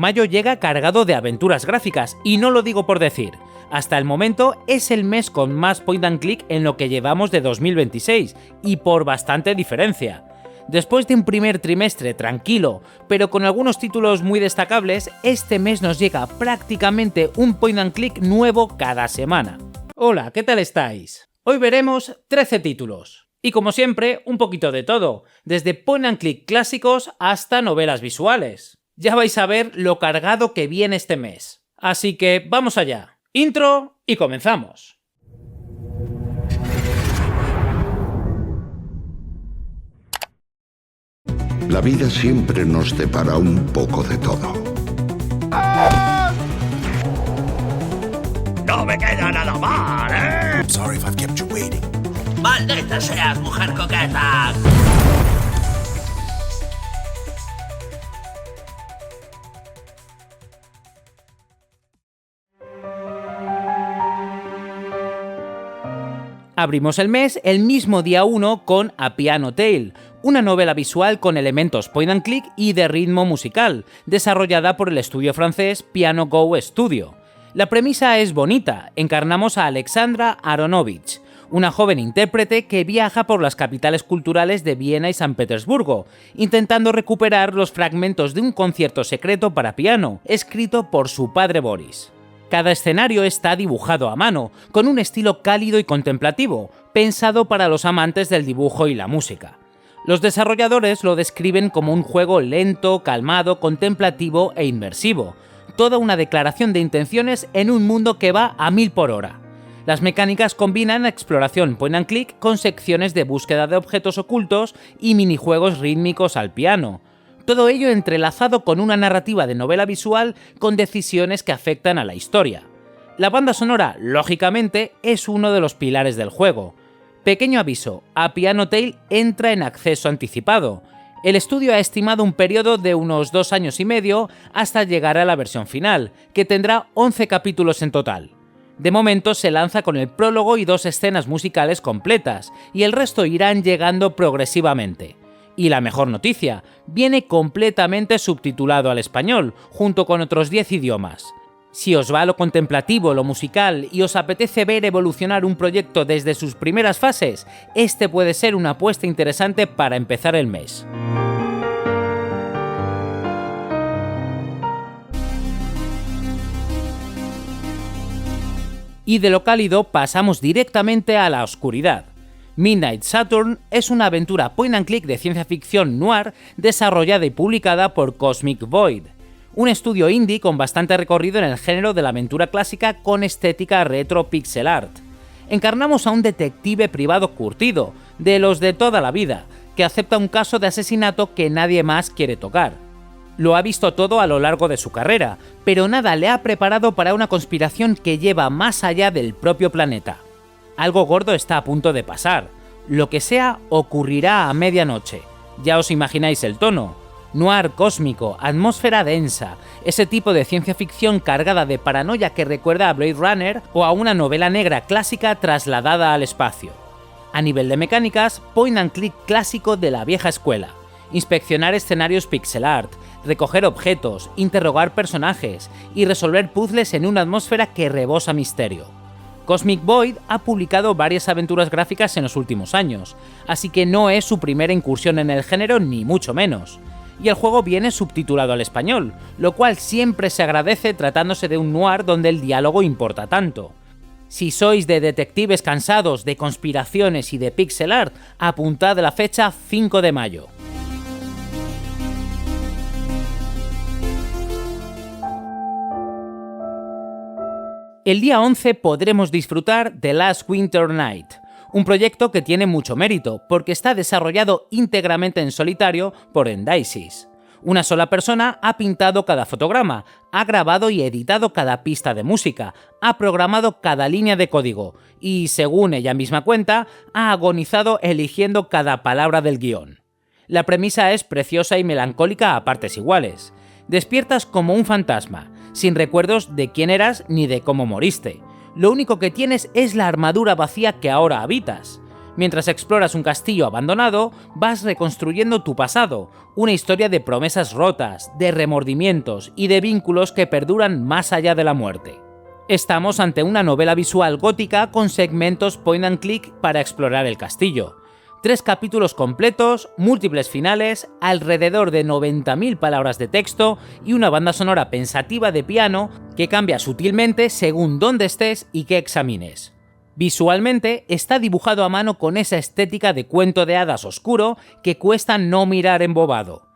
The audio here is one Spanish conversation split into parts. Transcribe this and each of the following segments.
Mayo llega cargado de aventuras gráficas, y no lo digo por decir. Hasta el momento es el mes con más point and click en lo que llevamos de 2026, y por bastante diferencia. Después de un primer trimestre tranquilo, pero con algunos títulos muy destacables, este mes nos llega prácticamente un point and click nuevo cada semana. Hola, ¿qué tal estáis? Hoy veremos 13 títulos. Y como siempre, un poquito de todo, desde point and click clásicos hasta novelas visuales. Ya vais a ver lo cargado que viene este mes. Así que vamos allá. Intro y comenzamos. La vida siempre nos depara un poco de todo. ¡No me queda nada mal, eh! I'm sorry if I've kept you waiting. ¡Maldita seas, mujer coqueta! Abrimos el mes el mismo día 1 con A Piano Tale, una novela visual con elementos point and click y de ritmo musical, desarrollada por el estudio francés Piano Go Studio. La premisa es bonita, encarnamos a Alexandra Aronovich, una joven intérprete que viaja por las capitales culturales de Viena y San Petersburgo, intentando recuperar los fragmentos de un concierto secreto para piano, escrito por su padre Boris. Cada escenario está dibujado a mano, con un estilo cálido y contemplativo, pensado para los amantes del dibujo y la música. Los desarrolladores lo describen como un juego lento, calmado, contemplativo e inmersivo, toda una declaración de intenciones en un mundo que va a 1000 por hora. Las mecánicas combinan exploración point and click con secciones de búsqueda de objetos ocultos y minijuegos rítmicos al piano. Todo ello entrelazado con una narrativa de novela visual con decisiones que afectan a la historia. La banda sonora, lógicamente, es uno de los pilares del juego. Pequeño aviso, A Piano Tale entra en acceso anticipado. El estudio ha estimado un periodo de unos 2 años y medio hasta llegar a la versión final, que tendrá 11 capítulos en total. De momento se lanza con el prólogo y 2 escenas musicales completas, y el resto irán llegando progresivamente. Y la mejor noticia, viene completamente subtitulado al español, junto con otros 10 idiomas. Si os va lo contemplativo, lo musical y os apetece ver evolucionar un proyecto desde sus primeras fases, este puede ser una apuesta interesante para empezar el mes. Y de lo cálido pasamos directamente a la oscuridad. Midnight Saturn es una aventura point and click de ciencia ficción noir desarrollada y publicada por Cosmic Void, un estudio indie con bastante recorrido en el género de la aventura clásica con estética retro pixel art. Encarnamos a un detective privado curtido, de los de toda la vida, que acepta un caso de asesinato que nadie más quiere tocar. Lo ha visto todo a lo largo de su carrera, pero nada le ha preparado para una conspiración que lleva más allá del propio planeta. Algo gordo está a punto de pasar. Lo que sea ocurrirá a medianoche. Ya os imagináis el tono. Noir cósmico, atmósfera densa, ese tipo de ciencia ficción cargada de paranoia que recuerda a Blade Runner o a una novela negra clásica trasladada al espacio. A nivel de mecánicas, point and click clásico de la vieja escuela. Inspeccionar escenarios pixel art, recoger objetos, interrogar personajes y resolver puzzles en una atmósfera que rebosa misterio. Cosmic Void ha publicado varias aventuras gráficas en los últimos años, así que no es su primera incursión en el género ni mucho menos. Y el juego viene subtitulado al español, lo cual siempre se agradece tratándose de un noir donde el diálogo importa tanto. Si sois de detectives cansados de conspiraciones y de pixel art, apuntad la fecha 5 de mayo. El día 11 podremos disfrutar de Last Winter Night, un proyecto que tiene mucho mérito porque está desarrollado íntegramente en solitario por Endaisys. Una sola persona ha pintado cada fotograma, ha grabado y editado cada pista de música, ha programado cada línea de código y, según ella misma cuenta, ha agonizado eligiendo cada palabra del guión. La premisa es preciosa y melancólica a partes iguales. Despiertas como un fantasma, sin recuerdos de quién eras ni de cómo moriste. Lo único que tienes es la armadura vacía que ahora habitas. Mientras exploras un castillo abandonado, vas reconstruyendo tu pasado, una historia de promesas rotas, de remordimientos y de vínculos que perduran más allá de la muerte. Estamos ante una novela visual gótica con segmentos point and click para explorar el castillo. 3 capítulos completos, múltiples finales, alrededor de 90.000 palabras de texto y una banda sonora pensativa de piano que cambia sutilmente según dónde estés y qué examines. Visualmente está dibujado a mano con esa estética de cuento de hadas oscuro que cuesta no mirar embobado.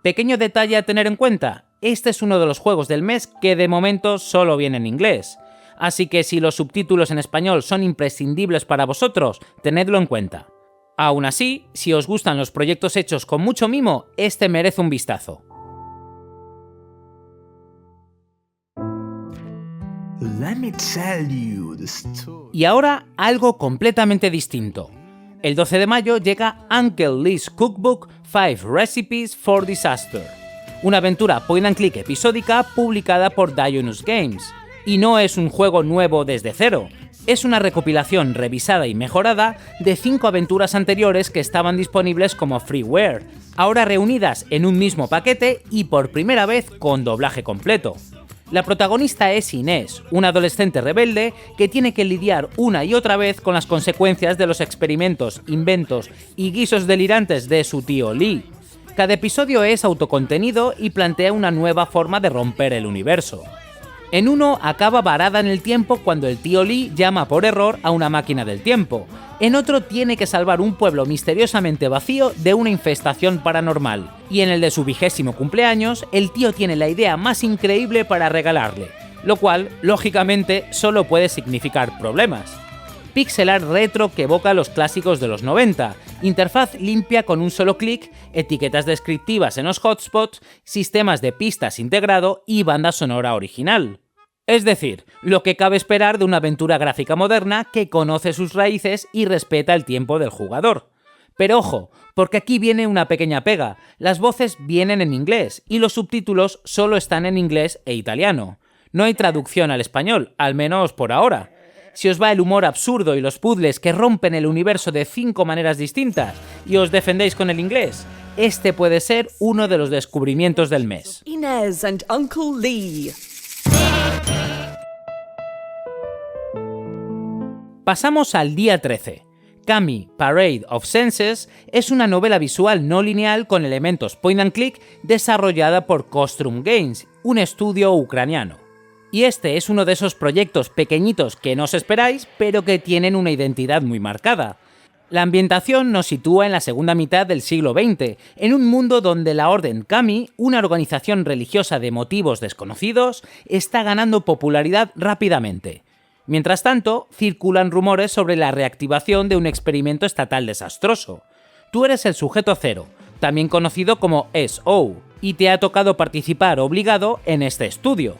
Pequeño detalle a tener en cuenta, este es uno de los juegos del mes que de momento solo viene en inglés, así que si los subtítulos en español son imprescindibles para vosotros, tenedlo en cuenta. Aún así, si os gustan los proyectos hechos con mucho mimo, este merece un vistazo. Let me tell you the story. Y ahora algo completamente distinto. El 12 de mayo llega Uncle Lee's Cookbook 5 Recipes for Disaster, una aventura point and click episódica publicada por Dionys Games. Y no es un juego nuevo desde cero, es una recopilación revisada y mejorada de 5 aventuras anteriores que estaban disponibles como freeware, ahora reunidas en un mismo paquete y por primera vez con doblaje completo. La protagonista es Inés, una adolescente rebelde que tiene que lidiar una y otra vez con las consecuencias de los experimentos, inventos y guisos delirantes de su tío Lee. Cada episodio es autocontenido y plantea una nueva forma de romper el universo. En uno acaba varada en el tiempo cuando el tío Lee llama por error a una máquina del tiempo. En otro tiene que salvar un pueblo misteriosamente vacío de una infestación paranormal. Y en el de su 20º cumpleaños, el tío tiene la idea más increíble para regalarle, lo cual, lógicamente, solo puede significar problemas. Pixel art retro que evoca los clásicos de los 90, interfaz limpia con un solo clic, etiquetas descriptivas en los hotspots, sistemas de pistas integrado y banda sonora original. Es decir, lo que cabe esperar de una aventura gráfica moderna que conoce sus raíces y respeta el tiempo del jugador. Pero ojo, porque aquí viene una pequeña pega, las voces vienen en inglés y los subtítulos solo están en inglés e italiano. No hay traducción al español, al menos por ahora. Si os va el humor absurdo y los puzzles que rompen el universo de 5 maneras distintas y os defendéis con el inglés, este puede ser uno de los descubrimientos del mes. Inez and Uncle Lee. Pasamos al día 13. Kami Parade of Senses es una novela visual no lineal con elementos point and click desarrollada por Kostrum Games, un estudio ucraniano. Y este es uno de esos proyectos pequeñitos que no os esperáis, pero que tienen una identidad muy marcada. La ambientación nos sitúa en la segunda mitad del siglo XX, en un mundo donde la Orden Kami, una organización religiosa de motivos desconocidos, está ganando popularidad rápidamente. Mientras tanto, circulan rumores sobre la reactivación de un experimento estatal desastroso. Tú eres el sujeto cero, también conocido como SO, y te ha tocado participar obligado en este estudio.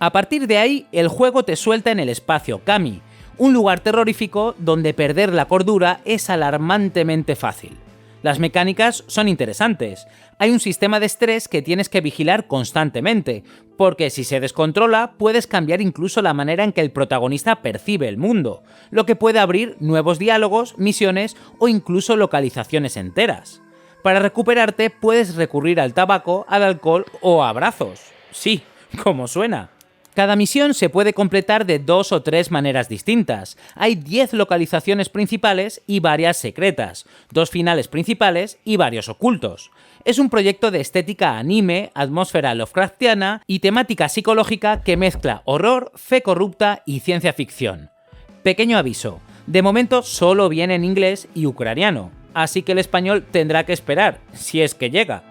A partir de ahí, el juego te suelta en el espacio Kami, un lugar terrorífico donde perder la cordura es alarmantemente fácil. Las mecánicas son interesantes. Hay un sistema de estrés que tienes que vigilar constantemente, porque si se descontrola puedes cambiar incluso la manera en que el protagonista percibe el mundo, lo que puede abrir nuevos diálogos, misiones o incluso localizaciones enteras. Para recuperarte puedes recurrir al tabaco, al alcohol o a abrazos. Sí, como suena. Cada misión se puede completar de 2 o 3 maneras distintas. Hay 10 localizaciones principales y varias secretas, 2 finales principales y varios ocultos. Es un proyecto de estética anime, atmósfera Lovecraftiana y temática psicológica que mezcla horror, fe corrupta y ciencia ficción. Pequeño aviso, de momento solo viene en inglés y ucraniano, así que el español tendrá que esperar, si es que llega.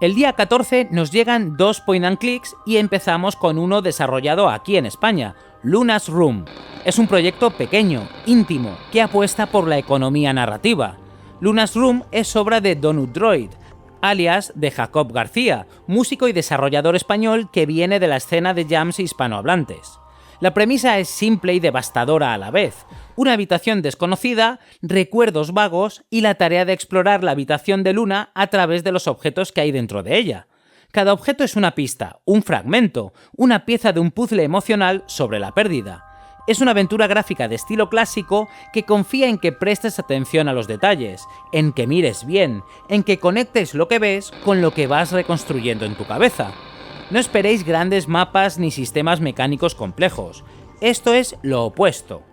El día 14 nos llegan 2 point and clicks y empezamos con uno desarrollado aquí en España, Luna's Room. Es un proyecto pequeño, íntimo, que apuesta por la economía narrativa. Luna's Room es obra de Donut Droid, alias de Jacob García, músico y desarrollador español que viene de la escena de jams hispanohablantes. La premisa es simple y devastadora a la vez. Una habitación desconocida, recuerdos vagos y la tarea de explorar la habitación de Luna a través de los objetos que hay dentro de ella. Cada objeto es una pista, un fragmento, una pieza de un puzzle emocional sobre la pérdida. Es una aventura gráfica de estilo clásico que confía en que prestes atención a los detalles, en que mires bien, en que conectes lo que ves con lo que vas reconstruyendo en tu cabeza. No esperéis grandes mapas ni sistemas mecánicos complejos. Esto es lo opuesto.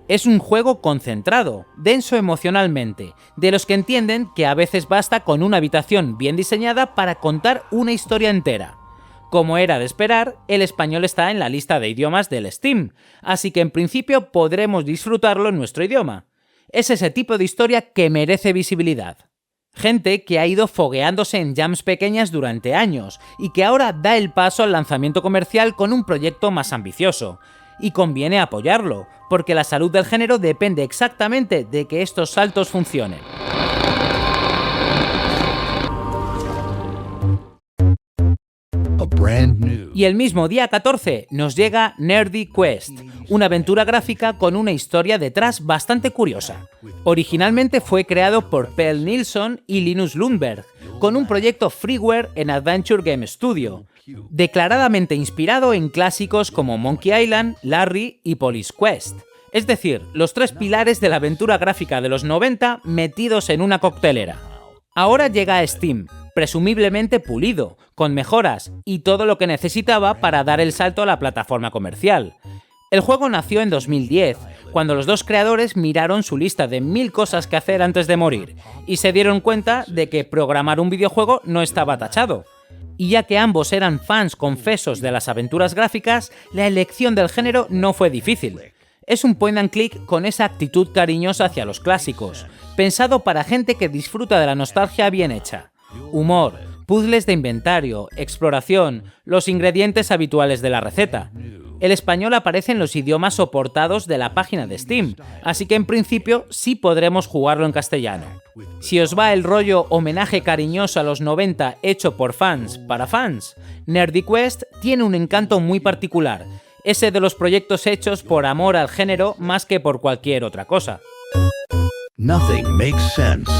Es un juego concentrado, denso emocionalmente, de los que entienden que a veces basta con una habitación bien diseñada para contar una historia entera. Como era de esperar, el español está en la lista de idiomas del Steam, así que en principio podremos disfrutarlo en nuestro idioma. Es ese tipo de historia que merece visibilidad. Gente que ha ido fogueándose en jams pequeñas durante años y que ahora da el paso al lanzamiento comercial con un proyecto más ambicioso. Y conviene apoyarlo, porque la salud del género depende exactamente de que estos saltos funcionen. Y el mismo día 14 nos llega Nerdy Quest, una aventura gráfica con una historia detrás bastante curiosa. Originalmente fue creado por Pell Nilsson y Linus Lundberg, con un proyecto freeware en Adventure Game Studio, declaradamente inspirado en clásicos como Monkey Island, Larry y Police Quest. Es decir, los tres pilares de la aventura gráfica de los 90 metidos en una coctelera. Ahora llega a Steam, presumiblemente pulido, con mejoras y todo lo que necesitaba para dar el salto a la plataforma comercial. El juego nació en 2010, cuando los dos creadores miraron su lista de 1000 cosas que hacer antes de morir, y se dieron cuenta de que programar un videojuego no estaba tachado. Y ya que ambos eran fans confesos de las aventuras gráficas, la elección del género no fue difícil. Es un point and click con esa actitud cariñosa hacia los clásicos, pensado para gente que disfruta de la nostalgia bien hecha. Humor, puzzles de inventario, exploración, los ingredientes habituales de la receta. El español aparece en los idiomas soportados de la página de Steam, así que en principio sí podremos jugarlo en castellano. Si os va el rollo homenaje cariñoso a los 90 hecho por fans para fans, Nerdy Quest tiene un encanto muy particular, ese de los proyectos hechos por amor al género más que por cualquier otra cosa. Nothing makes sense.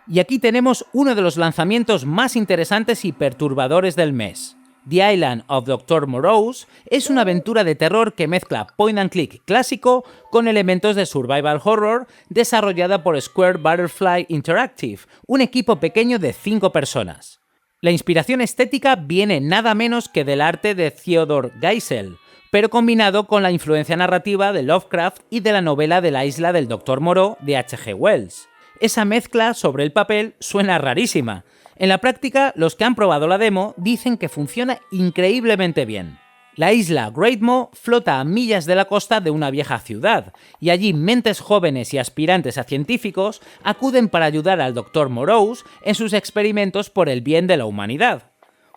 Y aquí tenemos uno de los lanzamientos más interesantes y perturbadores del mes. The Island of Dr. Moreau es una aventura de terror que mezcla point and click clásico con elementos de survival horror desarrollada por Square Butterfly Interactive, un equipo pequeño de 5 personas. La inspiración estética viene nada menos que del arte de Theodor Geisel, pero combinado con la influencia narrativa de Lovecraft y de la novela de la isla del Dr. Moreau de H.G. Wells. Esa mezcla sobre el papel suena rarísima. En la práctica, los que han probado la demo dicen que funciona increíblemente bien. La isla Greatmo flota a millas de la costa de una vieja ciudad, y allí mentes jóvenes y aspirantes a científicos acuden para ayudar al Dr. Moreau en sus experimentos por el bien de la humanidad.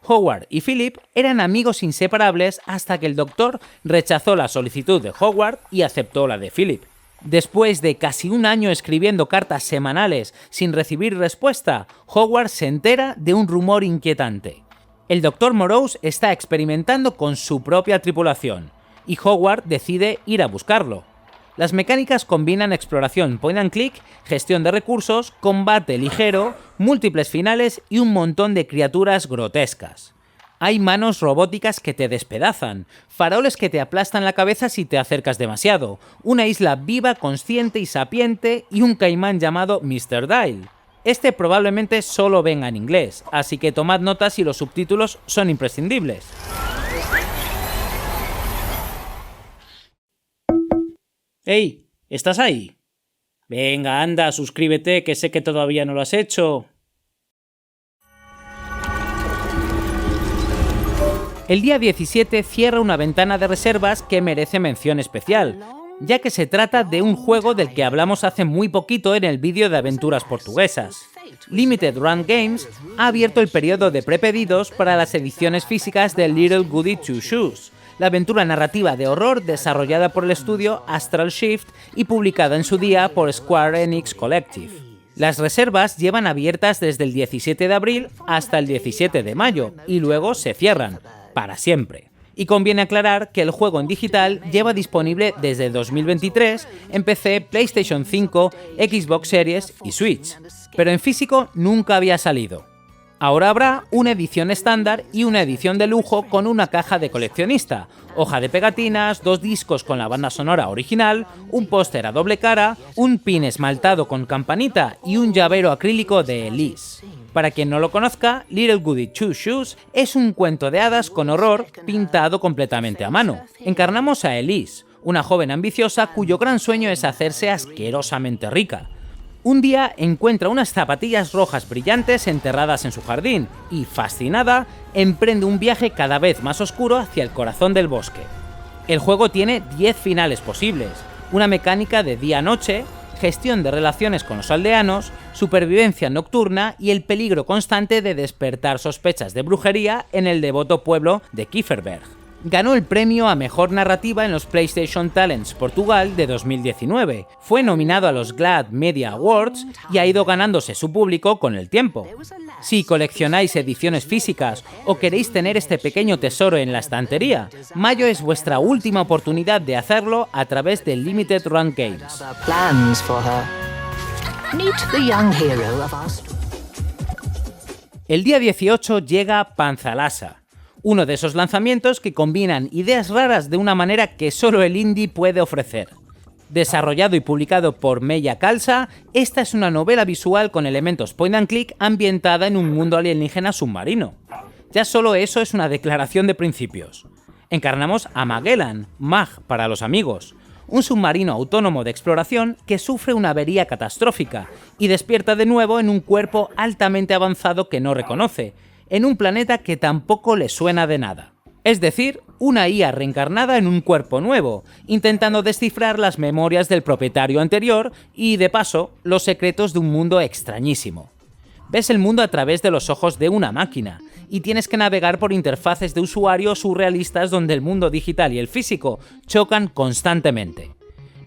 Howard y Philip eran amigos inseparables hasta que el Doctor rechazó la solicitud de Howard y aceptó la de Philip. Después de casi un año escribiendo cartas semanales sin recibir respuesta, Howard se entera de un rumor inquietante. El Dr. Moreau está experimentando con su propia tripulación, y Howard decide ir a buscarlo. Las mecánicas combinan exploración point and click, gestión de recursos, combate ligero, múltiples finales y un montón de criaturas grotescas. Hay manos robóticas que te despedazan, faroles que te aplastan la cabeza si te acercas demasiado, una isla viva, consciente y sapiente y un caimán llamado Mr. Dial. Este probablemente solo venga en inglés, así que tomad notas y los subtítulos son imprescindibles. ¡Hey! ¿Estás ahí? Venga, anda, suscríbete, que sé que todavía no lo has hecho. El día 17 cierra una ventana de reservas que merece mención especial, ya que se trata de un juego del que hablamos hace muy poquito en el vídeo de aventuras portuguesas. Limited Run Games ha abierto el periodo de prepedidos para las ediciones físicas de Little Goody Two Shoes, la aventura narrativa de horror desarrollada por el estudio Astral Shift y publicada en su día por Square Enix Collective. Las reservas llevan abiertas desde el 17 de abril hasta el 17 de mayo y luego se cierran, para siempre. Y conviene aclarar que el juego en digital lleva disponible desde 2023 en PC, PlayStation 5, Xbox Series y Switch, pero en físico nunca había salido. Ahora habrá una edición estándar y una edición de lujo con una caja de coleccionista, hoja de pegatinas, 2 discos con la banda sonora original, un póster a doble cara, un pin esmaltado con campanita y un llavero acrílico de Elise. Para quien no lo conozca, Little Goody Two Shoes es un cuento de hadas con horror pintado completamente a mano. Encarnamos a Elise, una joven ambiciosa cuyo gran sueño es hacerse asquerosamente rica. Un día encuentra unas zapatillas rojas brillantes enterradas en su jardín y, fascinada, emprende un viaje cada vez más oscuro hacia el corazón del bosque. El juego tiene 10 finales posibles, una mecánica de día-noche, gestión de relaciones con los aldeanos, supervivencia nocturna y el peligro constante de despertar sospechas de brujería en el devoto pueblo de Kieferberg. Ganó el premio a Mejor Narrativa en los PlayStation Talents Portugal de 2019, fue nominado a los GLAAD Media Awards y ha ido ganándose su público con el tiempo. Si coleccionáis ediciones físicas o queréis tener este pequeño tesoro en la estantería, mayo es vuestra última oportunidad de hacerlo a través de Limited Run Games. El día 18 llega Panzalasa, uno de esos lanzamientos que combinan ideas raras de una manera que solo el indie puede ofrecer. Desarrollado y publicado por Meia Calza, esta es una novela visual con elementos point and click ambientada en un mundo alienígena submarino. Ya solo eso es una declaración de principios. Encarnamos a Magellan, Mag para los amigos, un submarino autónomo de exploración que sufre una avería catastrófica y despierta de nuevo en un cuerpo altamente avanzado que no reconoce, en un planeta que tampoco le suena de nada. Es decir, una IA reencarnada en un cuerpo nuevo, intentando descifrar las memorias del propietario anterior y, de paso, los secretos de un mundo extrañísimo. Ves el mundo a través de los ojos de una máquina, y tienes que navegar por interfaces de usuario surrealistas donde el mundo digital y el físico chocan constantemente.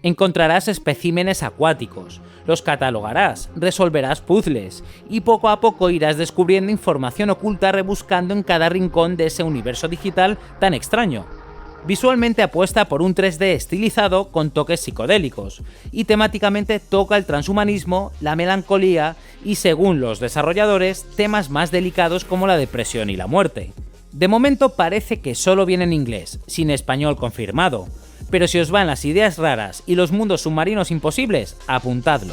Encontrarás especímenes acuáticos, los catalogarás, resolverás puzzles y poco a poco irás descubriendo información oculta rebuscando en cada rincón de ese universo digital tan extraño. Visualmente apuesta por un 3D estilizado con toques psicodélicos y temáticamente toca el transhumanismo, la melancolía y, según los desarrolladores, temas más delicados como la depresión y la muerte. De momento parece que solo viene en inglés, sin español confirmado, pero si os van las ideas raras y los mundos submarinos imposibles, apuntadlo.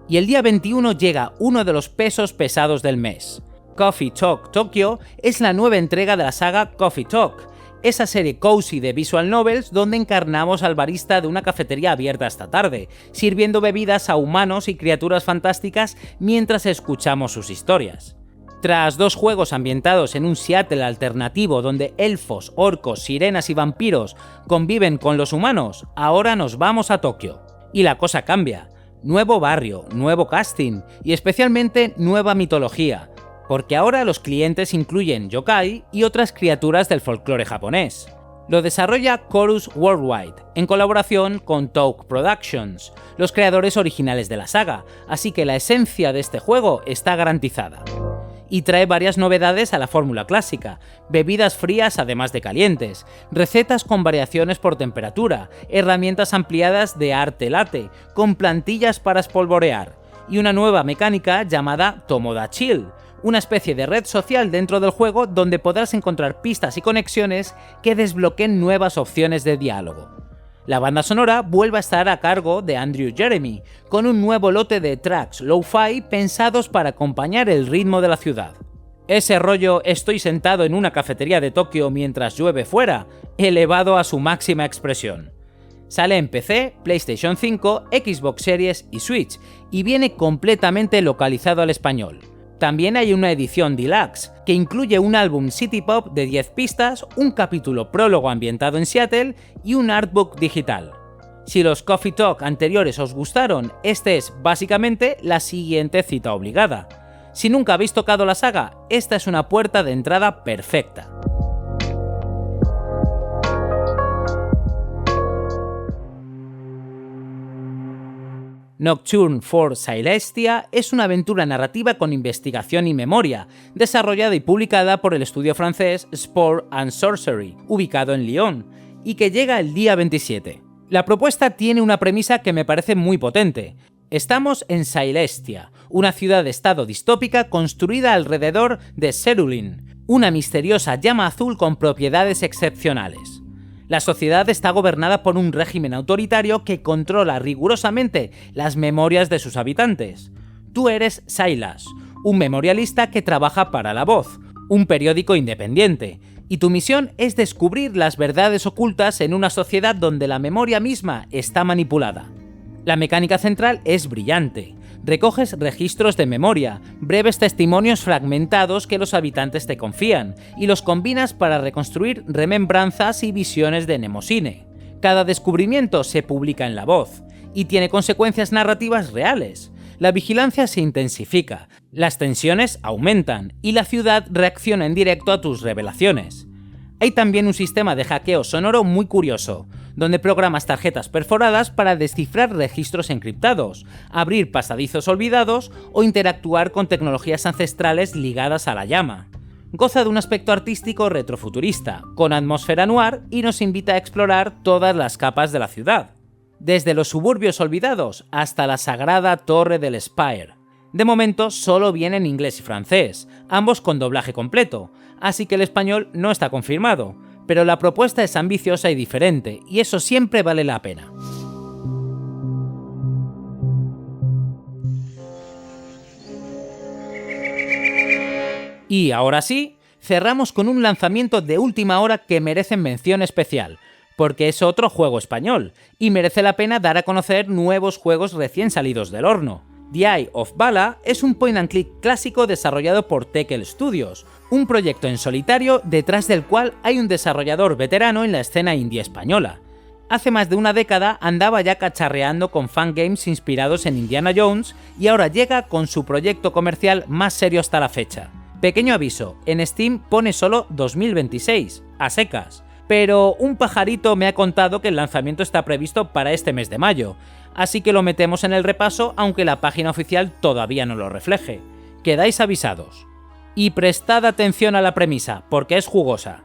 Y el día 21 llega uno de los pesos pesados del mes. Coffee Talk Tokyo es la nueva entrega de la saga Coffee Talk, esa serie cozy de visual novels donde encarnamos al barista de una cafetería abierta esta tarde, sirviendo bebidas a humanos y criaturas fantásticas mientras escuchamos sus historias. Tras 2 juegos ambientados en un Seattle alternativo donde elfos, orcos, sirenas y vampiros conviven con los humanos, ahora nos vamos a Tokio. Y la cosa cambia. Nuevo barrio, nuevo casting y especialmente nueva mitología, porque ahora los clientes incluyen yokai y otras criaturas del folclore japonés. Lo desarrolla Chorus Worldwide, en colaboración con Touk Productions, los creadores originales de la saga, así que la esencia de este juego está garantizada. Y trae varias novedades a la fórmula clásica, bebidas frías además de calientes, recetas con variaciones por temperatura, herramientas ampliadas de arte latte, con plantillas para espolvorear, y una nueva mecánica llamada Tomodachill, una especie de red social dentro del juego donde podrás encontrar pistas y conexiones que desbloqueen nuevas opciones de diálogo. La banda sonora vuelve a estar a cargo de Andrew Jeremy, con un nuevo lote de tracks lo-fi pensados para acompañar el ritmo de la ciudad. Ese rollo estoy sentado en una cafetería de Tokio mientras llueve fuera, elevado a su máxima expresión. Sale en PC, PlayStation 5, Xbox Series y Switch, y viene completamente localizado al español. También hay una edición deluxe, que incluye un álbum City Pop de 10 pistas, un capítulo prólogo ambientado en Seattle y un artbook digital. Si los Coffee Talk anteriores os gustaron, este es básicamente la siguiente cita obligada. Si nunca habéis tocado la saga, esta es una puerta de entrada perfecta. Nocturne for Celestia es una aventura narrativa con investigación y memoria, desarrollada y publicada por el estudio francés Sport and Sorcery, ubicado en Lyon, y que llega el día 27. La propuesta tiene una premisa que me parece muy potente. Estamos en Celestia, una ciudad-estado distópica construida alrededor de Cerulin, una misteriosa llama azul con propiedades excepcionales. La sociedad está gobernada por un régimen autoritario que controla rigurosamente las memorias de sus habitantes. Tú eres Silas, un memorialista que trabaja para La Voz, un periódico independiente, y tu misión es descubrir las verdades ocultas en una sociedad donde la memoria misma está manipulada. La mecánica central es brillante. Recoges registros de memoria, breves testimonios fragmentados que los habitantes te confían, y los combinas para reconstruir remembranzas y visiones de Mnemosyne. Cada descubrimiento se publica en La Voz, y tiene consecuencias narrativas reales. La vigilancia se intensifica, las tensiones aumentan, y la ciudad reacciona en directo a tus revelaciones. Hay también un sistema de hackeo sonoro muy curioso, donde programas tarjetas perforadas para descifrar registros encriptados, abrir pasadizos olvidados o interactuar con tecnologías ancestrales ligadas a la llama. Goza de un aspecto artístico retrofuturista, con atmósfera noir, y nos invita a explorar todas las capas de la ciudad, desde los suburbios olvidados hasta la sagrada Torre del Spire. De momento solo viene en inglés y francés, ambos con doblaje completo, así que el español no está confirmado, pero la propuesta es ambiciosa y diferente, y eso siempre vale la pena. Y ahora sí, cerramos con un lanzamiento de última hora que merece mención especial, porque es otro juego español, y merece la pena dar a conocer nuevos juegos recién salidos del horno. The Eye of Vala es un point and click clásico desarrollado por Tekel Studios, un proyecto en solitario detrás del cual hay un desarrollador veterano en la escena indie española. Hace más de una década andaba ya cacharreando con fangames inspirados en Indiana Jones y ahora llega con su proyecto comercial más serio hasta la fecha. Pequeño aviso, en Steam pone solo 2026, a secas, pero un pajarito me ha contado que el lanzamiento está previsto para este mes de mayo, así que lo metemos en el repaso aunque la página oficial todavía no lo refleje. Quedáis avisados. Y prestad atención a la premisa, porque es jugosa.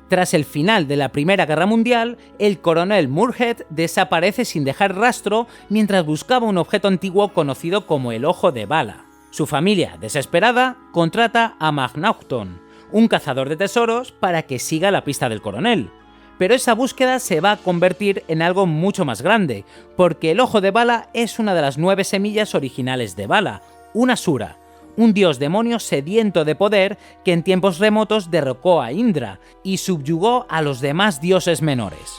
Tras el final de la Primera Guerra Mundial, el coronel Moorhead desaparece sin dejar rastro mientras buscaba un objeto antiguo conocido como el Ojo de Vala. Su familia, desesperada, contrata a McNaughton, un cazador de tesoros, para que siga la pista del coronel. Pero esa búsqueda se va a convertir en algo mucho más grande, porque el Ojo de Vala es una de las 9 semillas originales de Vala, un Asura, un dios demonio sediento de poder que en tiempos remotos derrocó a Indra y subyugó a los demás dioses menores.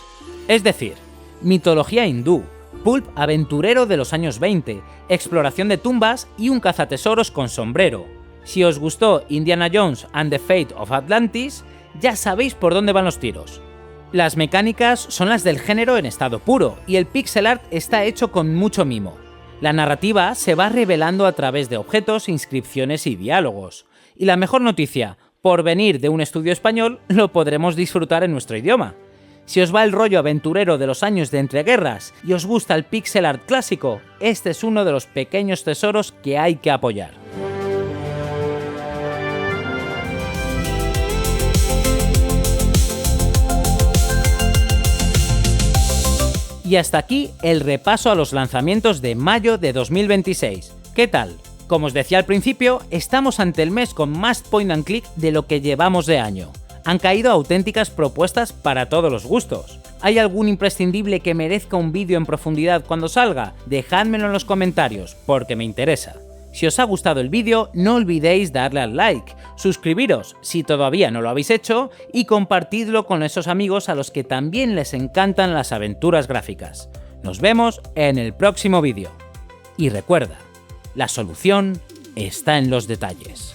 Es decir, mitología hindú, pulp aventurero de los años 20, exploración de tumbas y un cazatesoros con sombrero. Si os gustó Indiana Jones and the Fate of Atlantis, ya sabéis por dónde van los tiros. Las mecánicas son las del género en estado puro, y el pixel art está hecho con mucho mimo. La narrativa se va revelando a través de objetos, inscripciones y diálogos. Y la mejor noticia, por venir de un estudio español, lo podremos disfrutar en nuestro idioma. Si os va el rollo aventurero de los años de entreguerras y os gusta el pixel art clásico, este es uno de los pequeños tesoros que hay que apoyar. Y hasta aquí el repaso a los lanzamientos de mayo de 2026. ¿Qué tal? Como os decía al principio, estamos ante el mes con más point and click de lo que llevamos de año. Han caído auténticas propuestas para todos los gustos. ¿Hay algún imprescindible que merezca un vídeo en profundidad cuando salga? Dejádmelo en los comentarios, porque me interesa. Si os ha gustado el vídeo, no olvidéis darle al like, suscribiros si todavía no lo habéis hecho y compartidlo con esos amigos a los que también les encantan las aventuras gráficas. Nos vemos en el próximo vídeo. Y recuerda, la solución está en los detalles.